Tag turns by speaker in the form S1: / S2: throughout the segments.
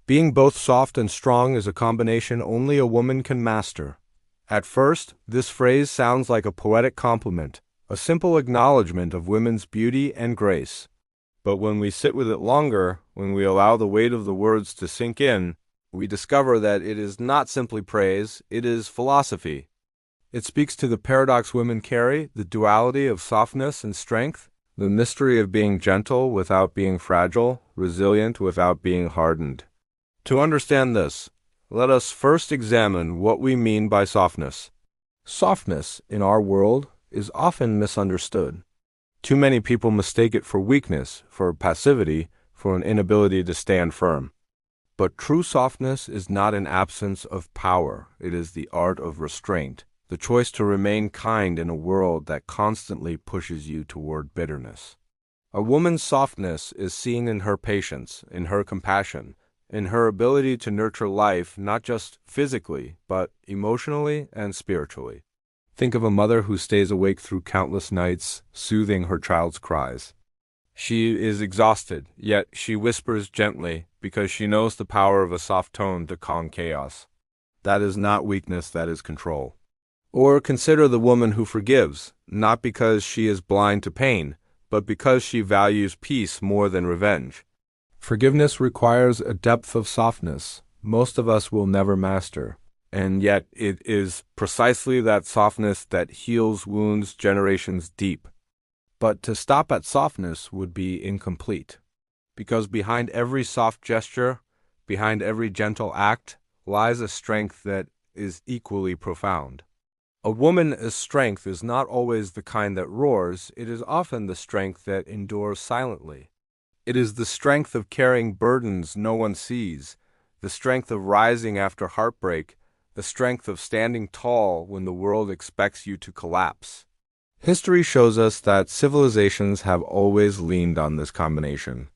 S1: Being both soft and strong is a combination only a woman can master. At first, this phrase sounds like a poetic compliment, a simple acknowledgement of women's beauty and grace. But when we sit with it longer, when we allow the weight of the words to sink in, we discover that it is not simply praise, it is philosophy. It speaks to the paradox women carry, the duality of softness and strength, the mystery of being gentle without being fragile, resilient without being hardened. To understand this, let us first examine what we mean by softness. Softness, in our world, is often misunderstood. Too many people mistake it for weakness, for passivity, for an inability to stand firm. But true softness is not an absence of power. It is the art of restraint, the choice to remain kind in a world that constantly pushes you toward bitterness. A woman's softness is seen in her patience, in her compassion, in her ability to nurture life not just physically, but emotionally and spiritually. Think of a mother who stays awake through countless nights, soothing her child's cries. She is exhausted, yet she whispers gently because she knows the power of a soft tone to calm chaos. That is not weakness, that is control. Or consider the woman who forgives, not because she is blind to pain, but because she values peace more than revenge. Forgiveness requires a depth of softness most of us will never master, and yet it is precisely that softness that heals wounds generations deep. But to stop at softness would be incomplete, because behind every soft gesture, behind every gentle act, lies a strength that is equally profound. A woman's strength is not always the kind that roars, it is often the strength that endures silently. It is the strength of carrying burdens no one sees, the strength of rising after heartbreak, the strength of standing tall when the world expects you to collapse. History shows us that civilizations have always leaned on this combination.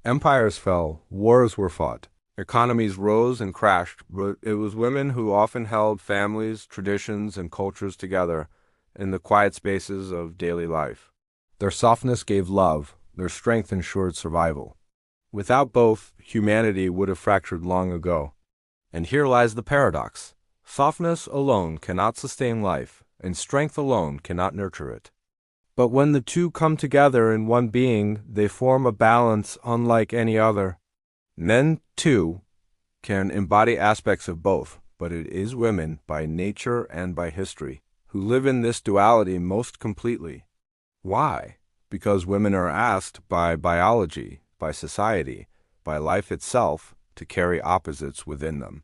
S1: Empires fell, wars were fought, economies rose and crashed, but it was women who often held families, traditions, and cultures together in the quiet spaces of daily life. Their softness gave love. Their strength ensured survival. Without both, humanity would have fractured long ago. And here lies the paradox. Softness alone cannot sustain life, and strength alone cannot nurture it. But when the two come together in one being, they form a balance unlike any other. Men, too, can embody aspects of both, but it is women, by nature and by history, who live in this duality most completely. Why? Because women are asked by biology, by society, by life itself, to carry opposites within them.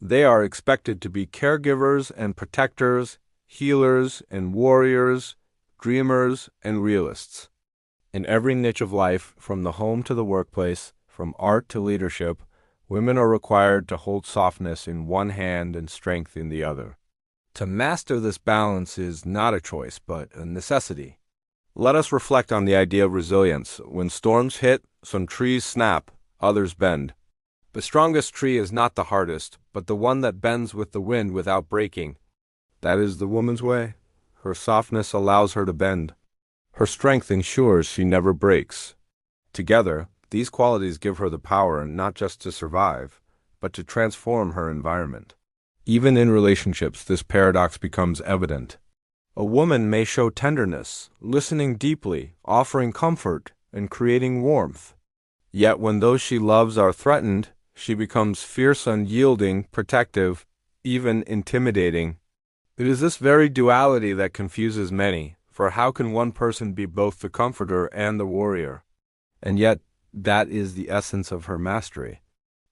S1: They are expected to be caregivers and protectors, healers and warriors, dreamers and realists. In every niche of life, from the home to the workplace, from art to leadership, women are required to hold softness in one hand and strength in the other. To master this balance is not a choice, but a necessity. Let us reflect on the idea of resilience. When storms hit, some trees snap, others bend. The strongest tree is not the hardest, but the one that bends with the wind without breaking. That is the woman's way. Her softness allows her to bend. Her strength ensures she never breaks. Together, these qualities give her the power not just to survive, but to transform her environment. Even in relationships, this paradox becomes evident. A woman may show tenderness, listening deeply, offering comfort, and creating warmth. Yet when those she loves are threatened, she becomes fierce, unyielding, protective, even intimidating. It is this very duality that confuses many, for how can one person be both the comforter and the warrior? And yet, that is the essence of her mastery.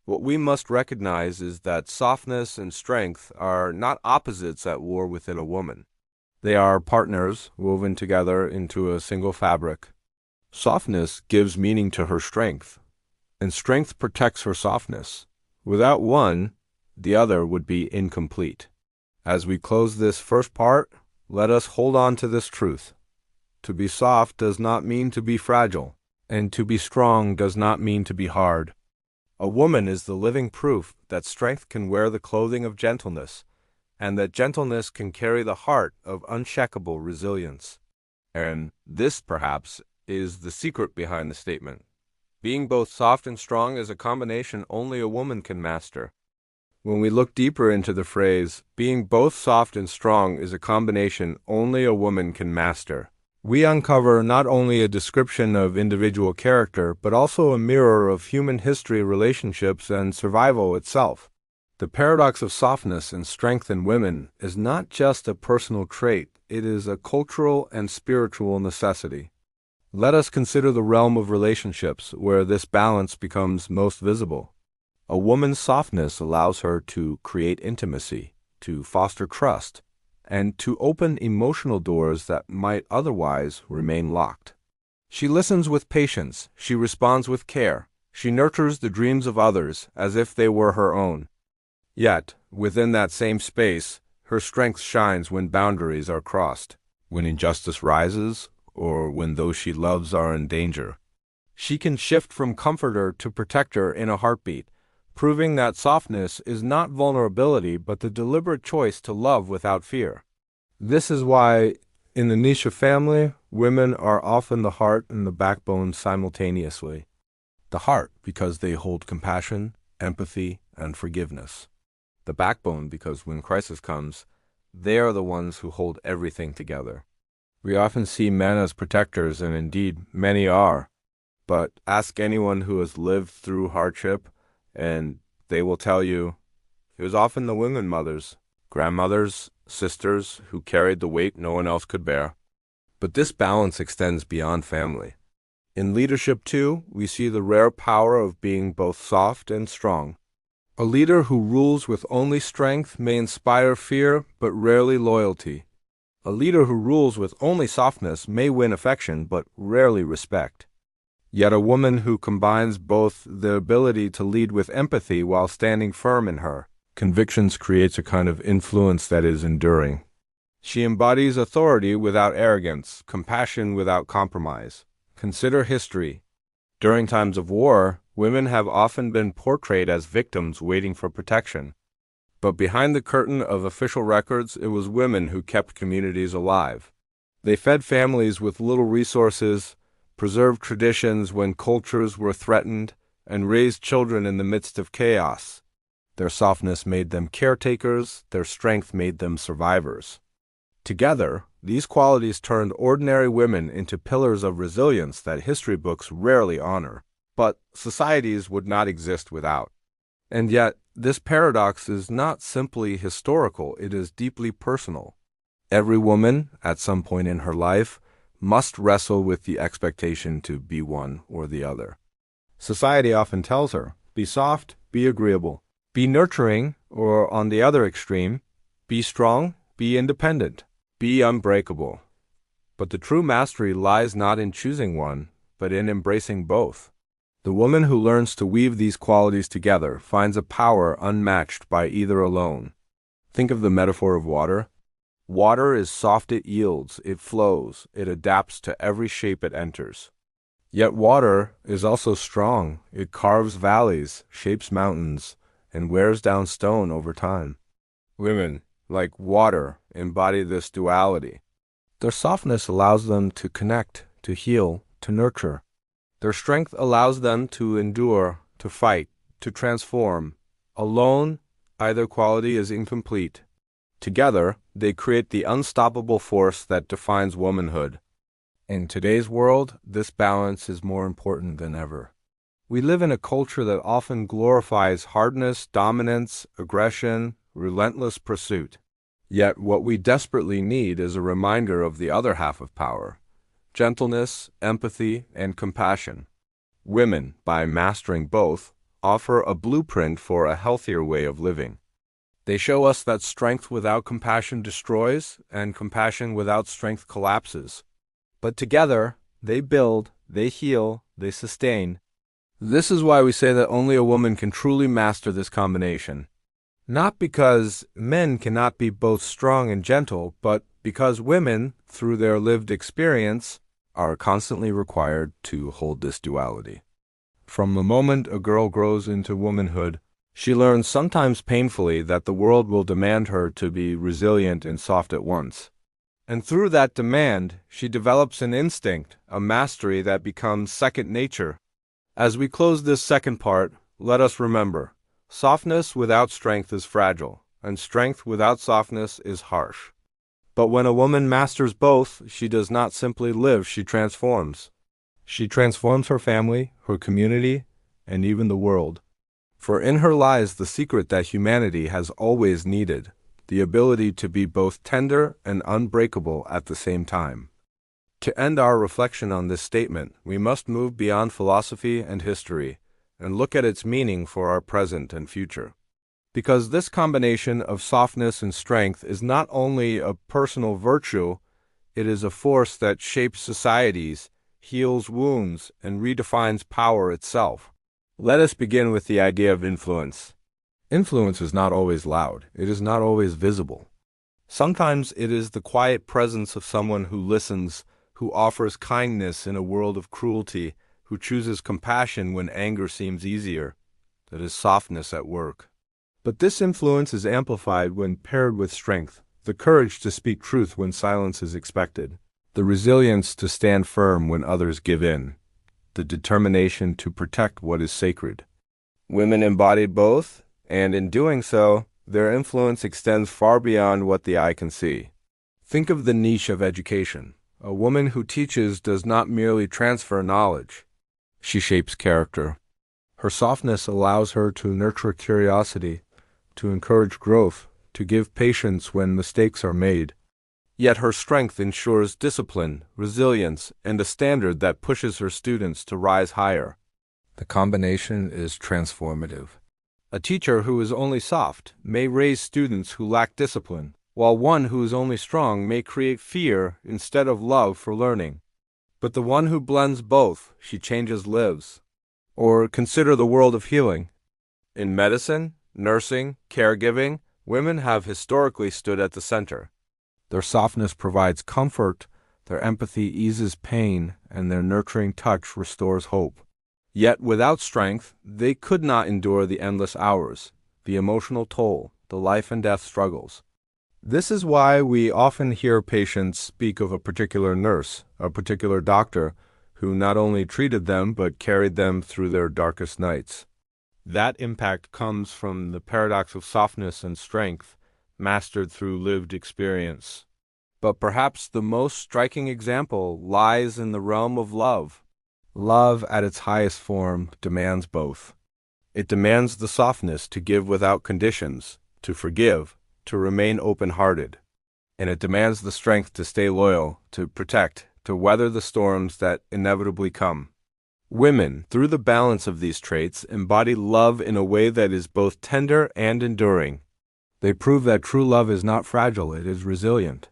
S1: What we must recognize is that softness and strength are not opposites at war within a woman. They are partners woven together into a single fabric. Softness gives meaning to her strength, and strength protects her softness. Without one, the other would be incomplete. As we close this first part, let us hold on to this truth. To be soft does not mean to be fragile, and to be strong does not mean to be hard. A woman is the living proof that strength can wear the clothing of gentleness, and that gentleness can carry the heart of unshakable resilience. And this, perhaps, is the secret behind the statement. Being both soft and strong is a combination only a woman can master. When we look deeper into the phrase, being both soft and strong is a combination only a woman can master, we uncover not only a description of individual character, but also a mirror of human history, relationships, and survival itself. The paradox of softness and strength in women is not just a personal trait, it is a cultural and spiritual necessity. Let us consider the realm of relationships where this balance becomes most visible. A woman's softness allows her to create intimacy, to foster trust, and to open emotional doors that might otherwise remain locked. She listens with patience, she responds with care, she nurtures the dreams of others as if they were her own. Yet, within that same space, her strength shines when boundaries are crossed, when injustice rises, or when those she loves are in danger. She can shift from comforter to protector in a heartbeat, proving that softness is not vulnerability but the deliberate choice to love without fear. This is why, in the niche of family, women are often the heart and the backbone simultaneously. The heart because they hold compassion, empathy, and forgiveness. The backbone because when crisis comes, they are the ones who hold everything together. We often see men as protectors, and indeed many are. But ask anyone who has lived through hardship, and they will tell you it was often the women mothers, grandmothers, sisters who carried the weight no one else could bear. But this balance extends beyond family. In leadership, too, we see the rare power of being both soft and strong. A leader who rules with only strength may inspire fear, but rarely loyalty. A leader who rules with only softness may win affection, but rarely respect. Yet a woman who combines both the ability to lead with empathy while standing firm in her convictions creates a kind of influence that is enduring. She embodies authority without arrogance, compassion without compromise. Consider history. During times of war, women have often been portrayed as victims waiting for protection. But behind the curtain of official records, it was women who kept communities alive. They fed families with little resources, preserved traditions when cultures were threatened, and raised children in the midst of chaos. Their softness made them caretakers, their strength made them survivors. Together, these qualities turned ordinary women into pillars of resilience that history books rarely honor, but societies would not exist without. And yet, this paradox is not simply historical, it is deeply personal. Every woman, at some point in her life, must wrestle with the expectation to be one or the other. Society often tells her, be soft, be agreeable, be nurturing, or on the other extreme, be strong, be independent, be unbreakable. But the true mastery lies not in choosing one, but in embracing both. The woman who learns to weave these qualities together finds a power unmatched by either alone. Think of the metaphor of water. Water is soft, it yields, it flows, it adapts to every shape it enters. Yet water is also strong. It carves valleys, shapes mountains, and wears down stone over time. Women, like water, embody this duality. Their softness allows them to connect, to heal, to nurture. Their strength allows them to endure, to fight, to transform. Alone, either quality is incomplete. Together, they create the unstoppable force that defines womanhood. In today's world, this balance is more important than ever. We live in a culture that often glorifies hardness, dominance, aggression, relentless pursuit. Yet what we desperately need is a reminder of the other half of power: gentleness, empathy, and compassion. Women, by mastering both, offer a blueprint for a healthier way of living. They show us that strength without compassion destroys, and compassion without strength collapses. But together, they build, they heal, they sustain. This is why we say that only a woman can truly master this combination. Not because men cannot be both strong and gentle, but because women, through their lived experience, are constantly required to hold this duality. From the moment a girl grows into womanhood, she learns, sometimes painfully, that the world will demand her to be resilient and soft at once. And through that demand, she develops an instinct, a mastery that becomes second nature. As we close this second part, let us remember, softness without strength is fragile, and strength without softness is harsh. But when a woman masters both, she does not simply live, she transforms. She transforms her family, her community, and even the world. For in her lies the secret that humanity has always needed, the ability to be both tender and unbreakable at the same time. To end our reflection on this statement, we must move beyond philosophy and history and look at its meaning for our present and future. Because this combination of softness and strength is not only a personal virtue, it is a force that shapes societies, heals wounds, and redefines power itself. Let us begin with the idea of influence. Influence is not always loud. It is not always visible. Sometimes it is the quiet presence of someone who listens, who offers kindness in a world of cruelty, who chooses compassion when anger seems easier. That is softness at work. But this influence is amplified when paired with strength, the courage to speak truth when silence is expected, the resilience to stand firm when others give in, the determination to protect what is sacred. Women embody both, and in doing so, their influence extends far beyond what the eye can see. Think of the niche of education. A woman who teaches does not merely transfer knowledge. She shapes character. Her softness allows her to nurture curiosity, to encourage growth, to give patience when mistakes are made. Yet her strength ensures discipline, resilience, and a standard that pushes her students to rise higher. The combination is transformative. A teacher who is only soft may raise students who lack discipline, while one who is only strong may create fear instead of love for learning. But the one who blends both, she changes lives. Or consider the world of healing. In medicine, nursing, caregiving, women have historically stood at the center. Their softness provides comfort, their empathy eases pain, and their nurturing touch restores hope. Yet without strength, they could not endure the endless hours, the emotional toll, the life and death struggles. This is why we often hear patients speak of a particular nurse, a particular doctor, who not only treated them but carried them through their darkest nights. That impact comes from the paradox of softness and strength, mastered through lived experience. But perhaps the most striking example lies in the realm of love. Love at its highest form demands both. It demands the softness to give without conditions, to forgive, to remain open-hearted. And it demands the strength to stay loyal, to protect, to weather the storms that inevitably come. Women, through the balance of these traits, embody love in a way that is both tender and enduring. They prove that true love is not fragile, it is resilient.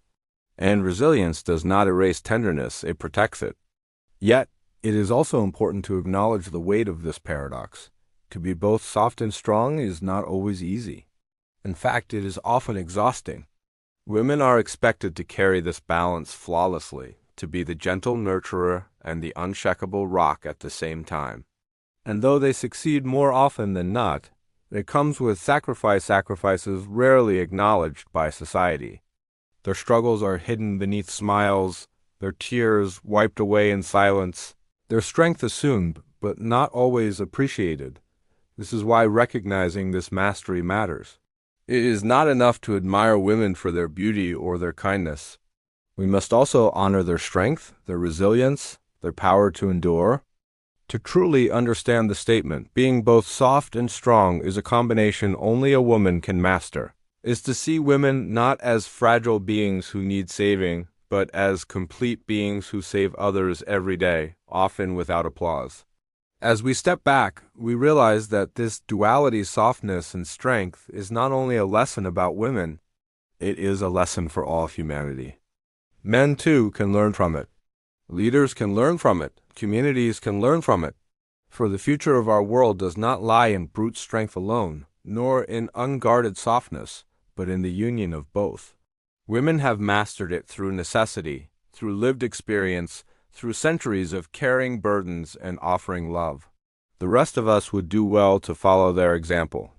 S1: And resilience does not erase tenderness, it protects it. Yet, it is also important to acknowledge the weight of this paradox. To be both soft and strong is not always easy. In fact, it is often exhausting. Women are expected to carry this balance flawlessly, to be the gentle nurturer and the unshakable rock at the same time. And though they succeed more often than not, it comes with sacrifices rarely acknowledged by society. Their struggles are hidden beneath smiles, their tears wiped away in silence, their strength assumed, but not always appreciated. This is why recognizing this mastery matters. It is not enough to admire women for their beauty or their kindness. We must also honor their strength, their resilience, their power to endure. To truly understand the statement, being both soft and strong is a combination only a woman can master, is to see women not as fragile beings who need saving, but as complete beings who save others every day, often without applause. As we step back, we realize that this duality, softness and strength, is not only a lesson about women, it is a lesson for all humanity. Men, too, can learn from it. Leaders can learn from it. Communities can learn from it. For the future of our world does not lie in brute strength alone, nor in unguarded softness, but in the union of both. Women have mastered it through necessity, through lived experience, through centuries of carrying burdens and offering love. The rest of us would do well to follow their example.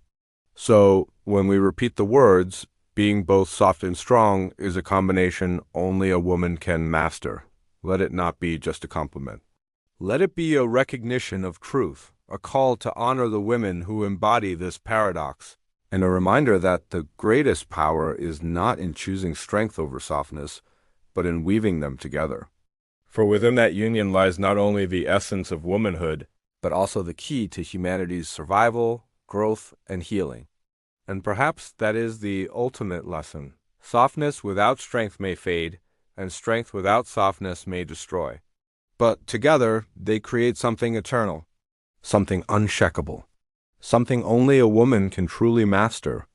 S1: So, when we repeat the words, being both soft and strong is a combination only a woman can master. Let it not be just a compliment. Let it be a recognition of truth, a call to honor the women who embody this paradox, and a reminder that the greatest power is not in choosing strength over softness, but in weaving them together. For within that union lies not only the essence of womanhood, but also the key to humanity's survival, growth, and healing. And perhaps that is the ultimate lesson. Softness without strength may fade, and strength without softness may destroy. But together, they create something eternal, something unshakable, something only a woman can truly master.